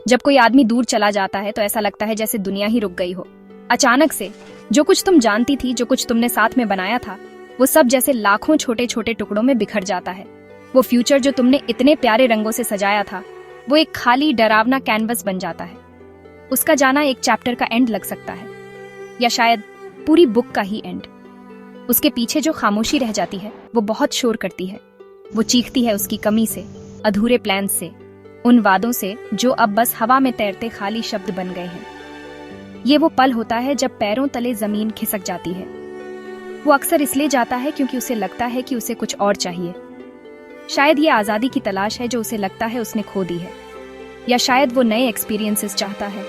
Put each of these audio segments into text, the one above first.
जब कोई आदमी दूर चला जाता है तो ऐसा लगता है जैसे दुनिया ही रुक गई हो। अचानक से जो कुछ तुम जानती थी, जो कुछ तुमने साथ में बनाया था, वो सब जैसे लाखों छोटे छोटे टुकड़ों में बिखर जाता है। वो फ्यूचर जो तुमने इतने प्यारे रंगों से सजाया था, वो एक खाली डरावना कैनवस बन जाता है। उसका जाना एक चैप्टर का एंड लग सकता है, या शायद पूरी बुक का ही एंड। उसके पीछे जो खामोशी रह जाती है वो बहुत शोर करती है। वो चीखती है उसकी कमी से, अधूरे प्लान से, उन वादों से जो अब बस हवा में तैरते खाली शब्द बन गए हैं। ये वो पल होता है जब पैरों तले जमीन खिसक जाती है। वो अक्सर इसलिए जाता है क्योंकि उसे लगता है कि उसे कुछ और चाहिए। शायद ये आज़ादी की तलाश है जो उसे लगता है उसने खो दी है, या शायद वो नए एक्सपीरियंसेस चाहता है,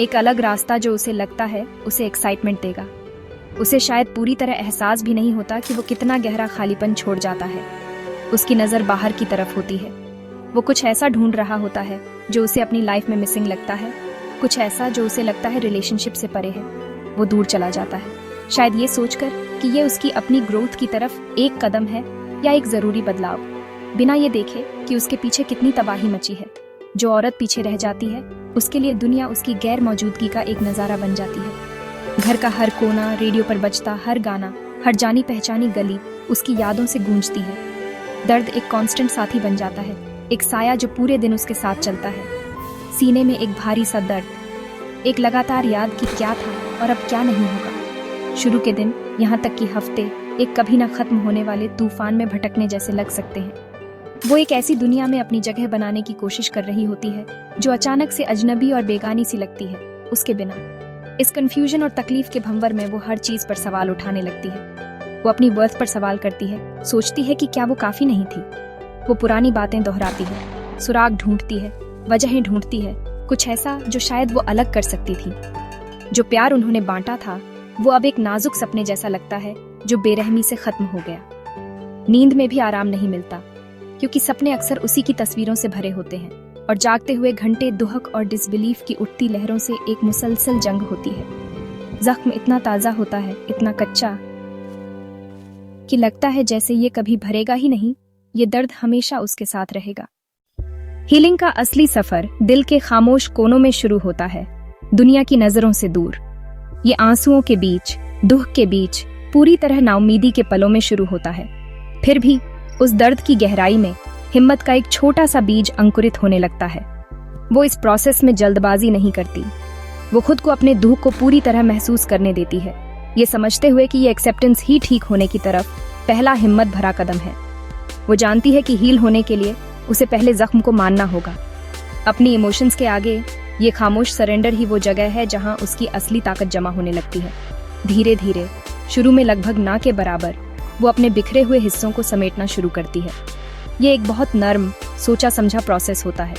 एक अलग रास्ता जो उसे लगता है उसे एक्साइटमेंट देगा। उसे शायद पूरी तरह एहसास भी नहीं होता कि वो कितना गहरा खालीपन छोड़ जाता है। उसकी नज़र बाहर की तरफ होती है। वो कुछ ऐसा ढूंढ रहा होता है जो उसे अपनी लाइफ में मिसिंग लगता है, कुछ ऐसा जो उसे लगता है रिलेशनशिप से परे है। वो दूर चला जाता है, शायद ये सोचकर कि ये उसकी अपनी ग्रोथ की तरफ एक कदम है या एक ज़रूरी बदलाव, बिना ये देखे कि उसके पीछे कितनी तबाही मची है। जो औरत पीछे रह जाती है, उसके लिए दुनिया उसकी गैर मौजूदगी का एक नज़ारा बन जाती है। घर का हर कोना, रेडियो पर बजता हर गाना, हर जानी पहचानी गली उसकी यादों से गूंजती है। दर्द एक कांस्टेंट साथी बन जाता है, एक साया जो पूरे दिन उसके साथ चलता है। सीने में एक भारी सा दर्द, एक लगातार याद कि क्या था और अब क्या नहीं होगा। शुरू के दिन, यहाँ तक कि हफ्ते, एक कभी ना खत्म होने वाले तूफान में भटकने जैसे लग सकते हैं। वो एक ऐसी दुनिया में अपनी जगह बनाने की कोशिश कर रही होती है जो अचानक से अजनबी और बेगानी सी लगती है उसके बिना। इस कंफ्यूजन और तकलीफ के भंवर में वो हर चीज पर सवाल उठाने लगती है। वो अपनी वर्थ पर सवाल करती है, सोचती है कि क्या वो काफी नहीं थी। वो पुरानी बातें दोहराती है, सुराग ढूंढती है, वजहें ढूंढती है, कुछ ऐसा जो शायद वो अलग कर सकती थी। जो प्यार उन्होंने बांटा था वो अब एक नाजुक सपने जैसा लगता है जो बेरहमी से खत्म हो गया। नींद में भी आराम नहीं मिलता, क्योंकि सपने अक्सर उसी की तस्वीरों से भरे होते हैं, और जागते हुए घंटे दुहक और डिसबिलीफ की उठती लहरों से एक मुसलसल जंग होती है। जख्म इतना ताज़ा होता है, इतना कच्चा, कि लगता है जैसे ये कभी भरेगा ही नहीं, ये दर्द हमेशा उसके साथ रहेगा। हीलिंग का असली सफर दिल के खामोश कोनों में शुरू होता है, दुनिया की नजरों से दूर। ये आंसुओं के बीच, दुख के बीच, पूरी तरह नाउमीदी के पलों में शुरू होता है। फिर भी उस दर्द की गहराई में हिम्मत का एक छोटा सा बीज अंकुरित होने लगता है। वो इस प्रोसेस में जल्दबाजी नहीं करती। वो खुद को अपने दुख को पूरी तरह महसूस करने देती है, ये समझते हुए कि ये एक्सेप्टेंस ही ठीक होने की तरफ पहला हिम्मत भरा कदम है। वो जानती है कि हील होने के लिए उसे पहले जख्म को मानना होगा। अपनी इमोशंस के आगे ये खामोश सरेंडर ही वो जगह है जहां उसकी असली ताकत जमा होने लगती है। धीरे धीरे, शुरू में लगभग ना के बराबर, वो अपने बिखरे हुए हिस्सों को समेटना शुरू करती है। ये एक बहुत नर्म, सोचा समझा प्रोसेस होता है।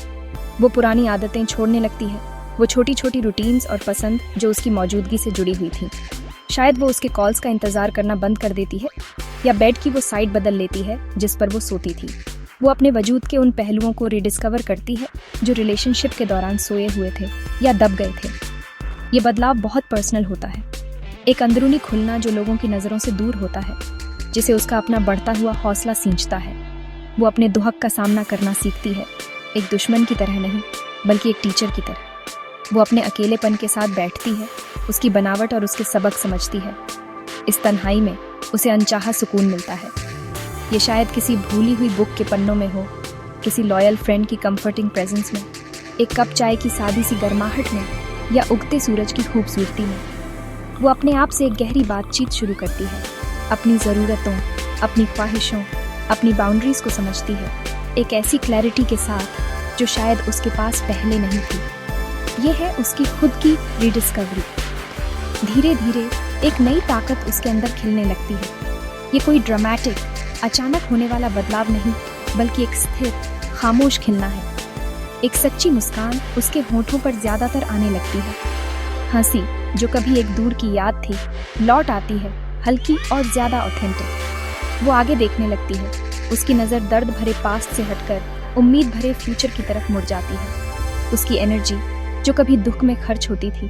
वो पुरानी आदतें छोड़ने लगती है, वो छोटी छोटी रूटीन्स और पसंद जो उसकी मौजूदगी से जुड़ी हुई थी। शायद वो उसके कॉल्स का इंतजार करना बंद कर देती है, या बेड की वो साइड बदल लेती है जिस पर वो सोती थी। वो अपने वजूद के उन पहलुओं को रिडिस्कवर करती है जो रिलेशनशिप के दौरान सोए हुए थे या दब गए थे। ये बदलाव बहुत पर्सनल होता है, एक अंदरूनी खुलना जो लोगों की नज़रों से दूर होता है, जिसे उसका अपना बढ़ता हुआ हौसला सींचता है। वो अपने दुहक का सामना करना सीखती है, एक दुश्मन की तरह नहीं, बल्कि एक टीचर की तरह। वो अपने अकेलेपन के साथ बैठती है, उसकी बनावट और उसके सबक समझती है। इस तन्हाई में उसे अनचाहा सुकून मिलता है। ये शायद किसी भूली हुई बुक के पन्नों में हो, किसी लॉयल फ्रेंड की कंफर्टिंग प्रेजेंस में, एक कप चाय की सादी सी गर्माहट में, या उगते सूरज की खूबसूरती में। वो अपने आप से एक गहरी बातचीत शुरू करती है, अपनी ज़रूरतों, अपनी ख्वाहिशों, अपनी बाउंड्रीज को समझती है, एक ऐसी क्लैरिटी के साथ जो शायद उसके पास पहले नहीं थी। ये है उसकी खुद की रिडिस्कवरी। धीरे धीरे एक नई ताकत उसके अंदर खिलने लगती है। ये कोई ड्रामेटिक, अचानक होने वाला बदलाव नहीं, बल्कि एक स्थिर, खामोश खिलना है। एक सच्ची मुस्कान उसके होठों पर ज्यादातर आने लगती है। हंसी जो कभी एक दूर की याद थी लौट आती है, हल्की और ज्यादा ऑथेंटिक। वो आगे देखने लगती है, उसकी नज़र दर्द भरे पास्ट से हटकर उम्मीद भरे फ्यूचर की तरफ मुड़ जाती है। उसकी एनर्जी जो कभी दुख में खर्च होती थी,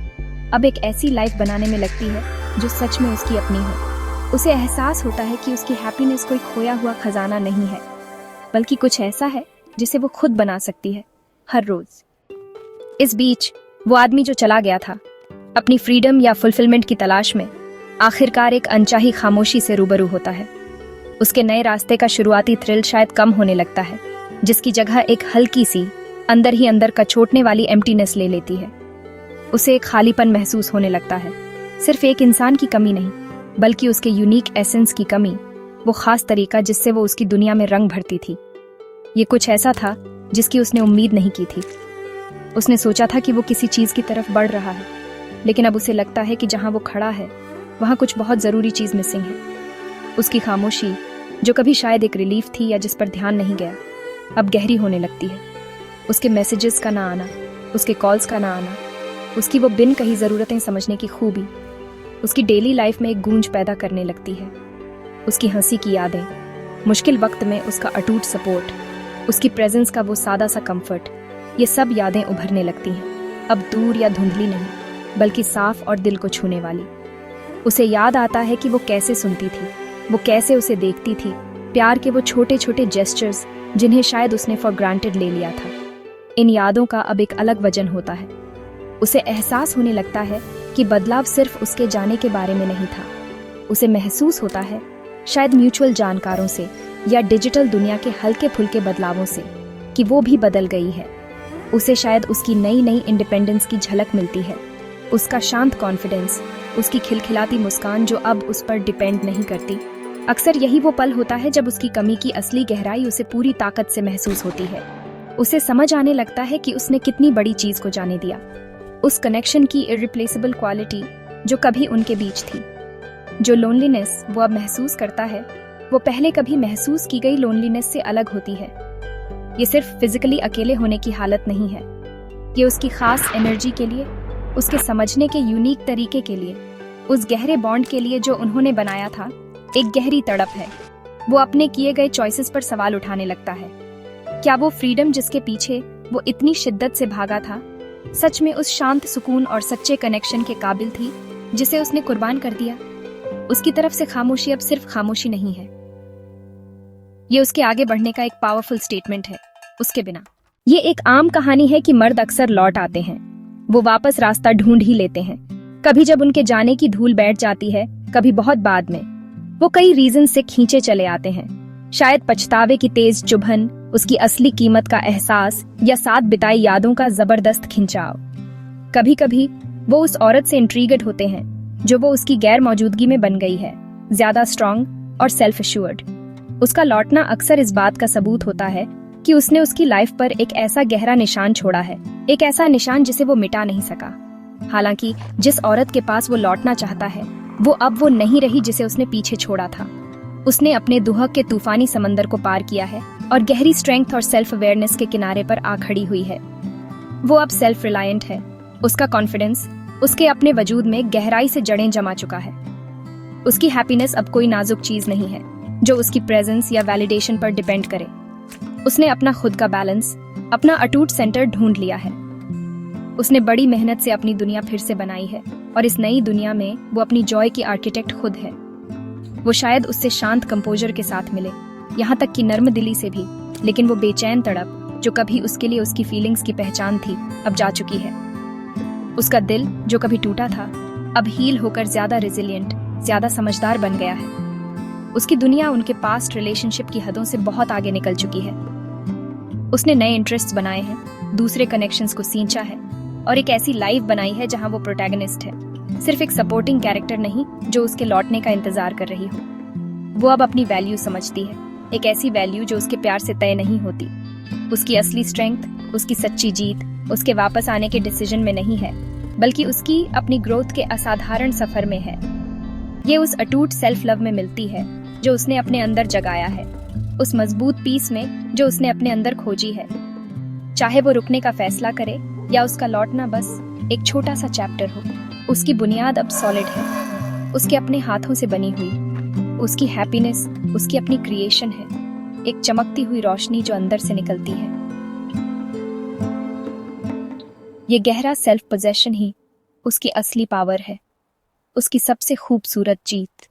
अब एक ऐसी लाइफ बनाने में लगती है जो सच में उसकी अपनी हो। उसे एहसास होता है कि उसकी हैप्पीनेस कोई खोया हुआ खजाना नहीं है, बल्कि कुछ ऐसा है जिसे वो खुद बना सकती है, हर रोज। इस बीच वो आदमी जो चला गया था अपनी फ्रीडम या फुलफिलमेंट की तलाश में, आखिरकार एक अनचाही खामोशी से रूबरू होता है। उसके नए रास्ते का शुरुआती थ्रिल शायद कम होने लगता है, जिसकी जगह एक हल्की सी अंदर ही अंदर कचोटने वाली एम्प्टीनेस ले लेती है। उसे एक खालीपन महसूस होने लगता है, सिर्फ एक इंसान की कमी नहीं, बल्कि उसके यूनिक एसेंस की कमी, वो खास तरीका जिससे वो उसकी दुनिया में रंग भरती थी। ये कुछ ऐसा था जिसकी उसने उम्मीद नहीं की थी। उसने सोचा था कि वो किसी चीज की तरफ बढ़ रहा है, लेकिन अब उसे लगता है कि जहां वो खड़ा है वहां कुछ बहुत जरूरी चीज मिसिंग है। उसकी खामोशी, जो कभी शायद एक रिलीफ थी या जिस पर ध्यान नहीं गया, अब गहरी होने लगती है। उसके मैसेजेस का ना आना, उसके कॉल्स का ना आना, उसकी वो बिन कही ज़रूरतें समझने की खूबी, उसकी डेली लाइफ में एक गूंज पैदा करने लगती है। उसकी हंसी की यादें, मुश्किल वक्त में उसका अटूट सपोर्ट, उसकी प्रेजेंस का वो सादा सा कंफर्ट, ये सब यादें उभरने लगती हैं, अब दूर या धुंधली नहीं, बल्कि साफ और दिल को छूने वाली। उसे याद आता है कि वो कैसे सुनती थी, वो कैसे उसे देखती थी, प्यार के वो छोटे छोटे जेस्चर्स जिन्हें शायद उसने फॉर ग्रांटेड ले लिया था। इन यादों का अब एक अलग वजन होता है। उसे एहसास होने लगता है कि बदलाव सिर्फ उसके जाने के बारे में नहीं था। उसे महसूस होता है, शायद म्यूचुअल जानकारों से या डिजिटल दुनिया के हल्के फुल्के बदलावों से, कि वो भी बदल गई है। उसे शायद उसकी नई नई इंडिपेंडेंस की झलक मिलती है, उसका शांत कॉन्फिडेंस, उसकी खिलखिलाती मुस्कान जो अब उस पर डिपेंड नहीं करती। अक्सर यही वो पल होता है जब उसकी कमी की असली गहराई उसे पूरी ताकत से महसूस होती है। उसे समझ आने लगता है कि उसने कितनी बड़ी चीज को जाने दिया, उस कनेक्शन की इरिप्लेसेबल क्वालिटी जो कभी उनके बीच थी। जो लोनलीनेस वो अब महसूस करता है, वो पहले कभी महसूस की गई लोनलीनेस से अलग होती है। ये सिर्फ फिजिकली अकेले होने की हालत नहीं है, ये उसकी खास एनर्जी के लिए, उसके समझने के यूनिक तरीके के लिए, उस गहरे बॉन्ड के लिए जो उन्होंने बनाया था, एक गहरी तड़प है। वो अपने किए गए चॉइसेस पर सवाल उठाने लगता है। क्या वो फ्रीडम जिसके पीछे वो इतनी शिद्दत से भागा था, सच में उस शांत सुकून और सच्चे कनेक्शन के काबिल थी जिसे उसने कुर्बान कर दिया? उसकी तरफ से खामोशी अब सिर्फ खामोशी नहीं है, ये उसके आगे बढ़ने का एक पावरफुल स्टेटमेंट है। उसके बिना ये एक आम कहानी है कि मर्द अक्सर लौट आते हैं, वो वापस रास्ता ढूंढ ही लेते हैं, कभी जब उनके जाने की धूल बैठ जाती है, कभी बहुत बाद में। वो कई रीजन से खींचे चले आते हैं, शायद पछतावे की तेज चुभन, उसकी असली कीमत का एहसास, या साथ बिताई यादों का जबरदस्त खिंचाव। कभी कभी वो उस औरत से इंट्रीगेड होते हैं जो वो उसकी गैर मौजूदगी में बन गई है, ज्यादा स्ट्रॉन्ग और सेल्फ एश्योर्ड। उसका लौटना अक्सर इस बात का सबूत होता है कि उसने उसकी लाइफ पर एक ऐसा गहरा निशान छोड़ा है, एक ऐसा निशान जिसे वो मिटा नहीं सका। हालांकि जिस औरत के पास वो लौटना चाहता है, वो अब वो नहीं रही जिसे उसने पीछे छोड़ा था। उसने अपने दुहक के तूफानी समंदर को पार किया है और गहरी स्ट्रेंथ और सेल्फ अवेयरनेस के किनारे पर आ खड़ी हुई है। वो अब सेल्फ रिलायंट है, उसका कॉन्फिडेंस उसके अपने वजूद में गहराई से जड़ें जमा चुका है। उसकी हैप्पीनेस अब कोई नाजुक चीज नहीं है जो उसकी प्रेजेंस या वैलिडेशन पर डिपेंड करे। उसने अपना खुद का बैलेंस, अपना अटूट सेंटर ढूंढ लिया है। उसने बड़ी मेहनत से अपनी दुनिया फिर से बनाई है और इस नई दुनिया में वो अपनी जॉय की आर्किटेक्ट खुद है। वो शायद उससे शांत कंपोजर के साथ मिले, यहाँ तक कि नर्म दिली से भी, लेकिन वो बेचैन तड़प जो कभी उसके लिए उसकी फीलिंग्स की पहचान थी, अब जा चुकी है। उसका दिल जो कभी टूटा था, अब हील होकर ज्यादा रेजिलिएंट, ज्यादा समझदार बन गया है। उसकी दुनिया उनके पास्ट रिलेशनशिप की हदों से बहुत आगे निकल चुकी है। उसने नए इंटरेस्ट्स बनाए हैं, दूसरे कनेक्शंस को सींचा है और एक ऐसी लाइफ बनाई है जहां वो प्रोटैगनिस्ट है, सिर्फ एक सपोर्टिंग कैरेक्टर नहीं जो उसके लौटने का इंतजार कर रही हो। वो अब अपनी वैल्यू समझती है, एक ऐसी वैल्यू जो उसके प्यार से तय नहीं होती। उसकी असली स्ट्रेंथ, उसकी सच्ची जीत उसके वापस आने के डिसीजन में नहीं है, बल्कि उसकी अपनी ग्रोथ के असाधारण सफर में है। ये उस अटूट सेल्फ लव में मिलती है जो उसने अपने अंदर जगाया है, उस मजबूत पीस में जो उसने अपने अंदर खोजी है। चाहे वो रुकने का फैसला करे या उसका लौटना बस एक छोटा सा चैप्टर हो, उसकी बुनियाद अब सॉलिड है, उसके अपने हाथों से बनी हुई। उसकी हैप्पीनेस उसकी अपनी क्रिएशन है, एक चमकती हुई रोशनी जो अंदर से निकलती है। ये गहरा सेल्फ पोजेशन ही उसकी असली पावर है, उसकी सबसे खूबसूरत जीत।